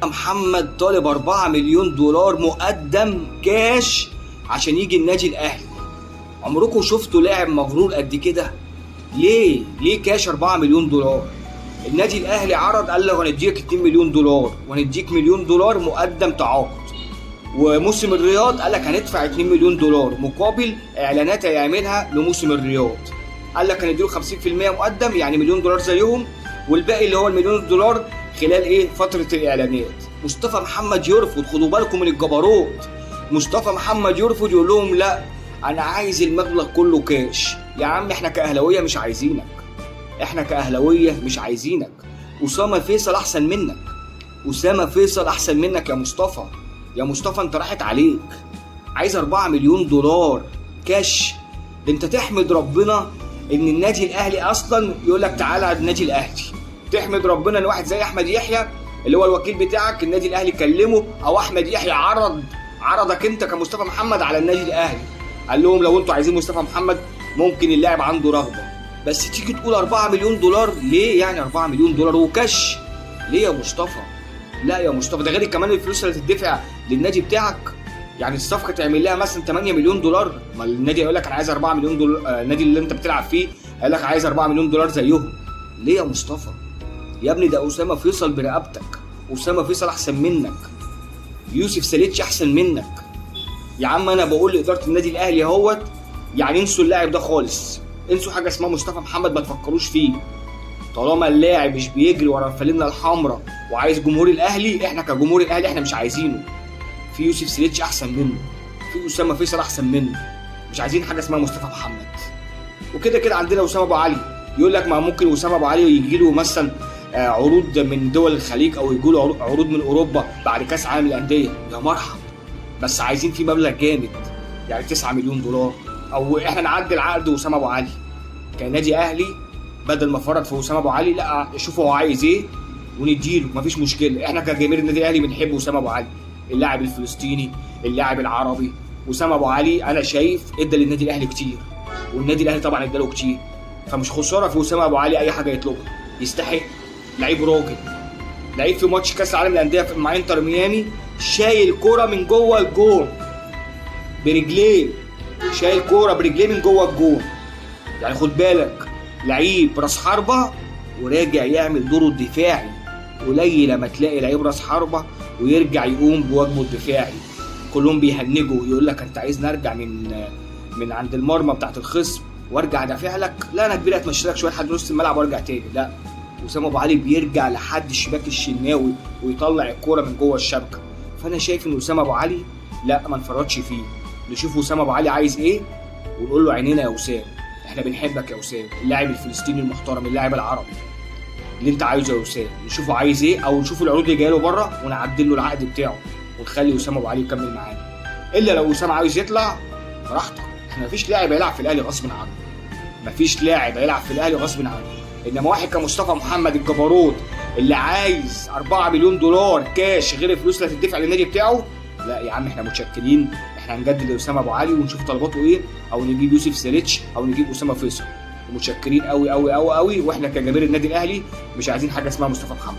محمد طالب 4 مليون دولار مقدم كاش عشان يجي النادي الاهلي. عمركم شفتوا لاعب مغرور قد كده؟ ليه كاش 4 مليون دولار؟ النادي الاهلي عرض، قال له هنديك 2 مليون دولار وهنديك مليون دولار مقدم تعاقد. وموسم الرياض قال لك هندفع 2 مليون دولار مقابل اعلانات هيعملها لموسم الرياض. قال لك هنديله 50% مقدم، يعني مليون دولار زيهم، والباقي اللي هو المليون دولار خلال فترة الاعلانات. مصطفى محمد يرفض، خدوا بالكم من الجبروت. مصطفى محمد يرفض، يقول لهم لا انا عايز المبلغ كله كاش. يا عم احنا كاهلاويه مش عايزينك، احنا كاهلاويه مش عايزينك. اسامه فيصل احسن منك، اسامه فيصل احسن منك يا مصطفى. يا مصطفى انت راحت عليك، عايز 4 مليون دولار كاش. ده انت تحمد ربنا ان النادي الاهلي اصلا يقول لك تعالى على النادي الاهلي. تحمد ربنا ان واحد زي احمد يحيى اللي هو الوكيل بتاعك النادي الاهلي كلمه، او احمد يحيى عرضك انت كمصطفى محمد على النادي الاهلي. قال لهم لو انتوا عايزين مصطفى محمد ممكن اللاعب عنده رغبه، بس تيجي تقول 4 مليون دولار ليه؟ يعني 4 مليون دولار وكاش ليه يا مصطفى؟ لا يا مصطفى، ده غير كمان الفلوس اللي تدفع للنادي بتاعك. يعني الصفقه تعمل لها مثلا 8 مليون دولار، ما النادي يقول لك انا عايز 4 مليون دولار، النادي اللي انت بتلعب فيه قال لك عايز 4 مليون دولار زيهم. ليه يا مصطفى؟ يا ابني ده اسامه فيصل برقبتك، اسامه فيصل احسن منك، يوسف ساليتش احسن منك. يا عم انا بقول لاداره النادي الاهلي اهوت، يعني انسوا اللاعب ده خالص، انسوا حاجه اسمها مصطفى محمد، ما تفكروش فيه. طالما اللاعب مش بيجري ورا الفانلة الحمراء وعايز جمهور الاهلي، احنا كجمهور الاهلي احنا مش عايزينه. في يوسف ساليتش احسن منه، في اسامه فيصل احسن منه، مش عايزين حاجه اسمها مصطفى محمد. وكده كده عندنا اسامه ابو علي، يقول لك ما ممكن اسامه ابو علي يجي له مثلا عروض من دول الخليج او يجي له عروض من اوروبا بعد كاس عالم الانديه، يا مرحب، بس عايزين فيه مبلغ جامد، يعني 9 مليون دولار، او احنا نعدل عقد اسامه ابو علي كنادي اهلي، بدل ما فرط في اسامه ابو علي لا شوفوا هو عايز ايه ونديله، مفيش مشكله. احنا كجماهير النادي الاهلي بنحب اسامه ابو علي، اللاعب الفلسطيني، اللاعب العربي. اسامه ابو علي انا شايف ادى للنادي الاهلي كتير، والنادي الاهلي طبعا اداله كتير، فمش خساره في اسامه ابو علي اي حاجه يطلبها، يستحق. لعيب راجل، لعيب في ماتش كاس العالم للانديه مع انتر ميامي شايل كوره من جوه الجون برجليه، شايل كوره برجليه من جوه الجون. يعني خد بالك، لعيب راس حربه وراجع يعمل دوره الدفاعي. قليل لما تلاقي لعيب راس حربه ويرجع يقوم بواجبه الدفاعي. كلهم بيهنجوا يقول لك انت عايزني ارجع من عند المرمى بتاعت الخصم وارجع ادافع لك؟ لا انا كبير اتمشي لك شويه لحد نص الملعب وارجع تاني. لا، اسامه ابو علي بيرجع لحد الشباك الشناوي ويطلع الكوره من جوه الشبكه. فانا شايف ان اسامه ابو علي لا ما نفرطش فيه، نشوف اسامه ابو علي عايز ايه ونقول له عينينا يا اسامه، احنا بنحبك يا اسامه، اللاعب الفلسطيني المحترم، اللاعب العربي اللي انت عايزه يا اسامه، نشوفه عايز ايه، او نشوف العروض اللي جايه له بره ونعدل له العقد بتاعه ونخلي اسامه ابو علي يكمل معانا. الا لو اسامه عايز يطلع براحتك، احنا مفيش لاعب هيلعب في الاهلي غصب عنه، مفيش لاعب هيلعب في الاهلي غصب عنه. انما واحد كمصطفى محمد الجبروت اللي عايز 4 مليون دولار كاش غير الفلوس اللي هتدفع للنادي بتاعه، لا يا عم احنا متشكرين، احنا هنجدد لاسامه ابو علي ونشوف طلباته ايه، او نجيب يوسف ساليتش او نجيب اسامه فيصل. ومتشكرين قوي قوي قوي قوي، واحنا كجماهير النادي الاهلي مش عايزين حاجه اسمها مصطفى محمد.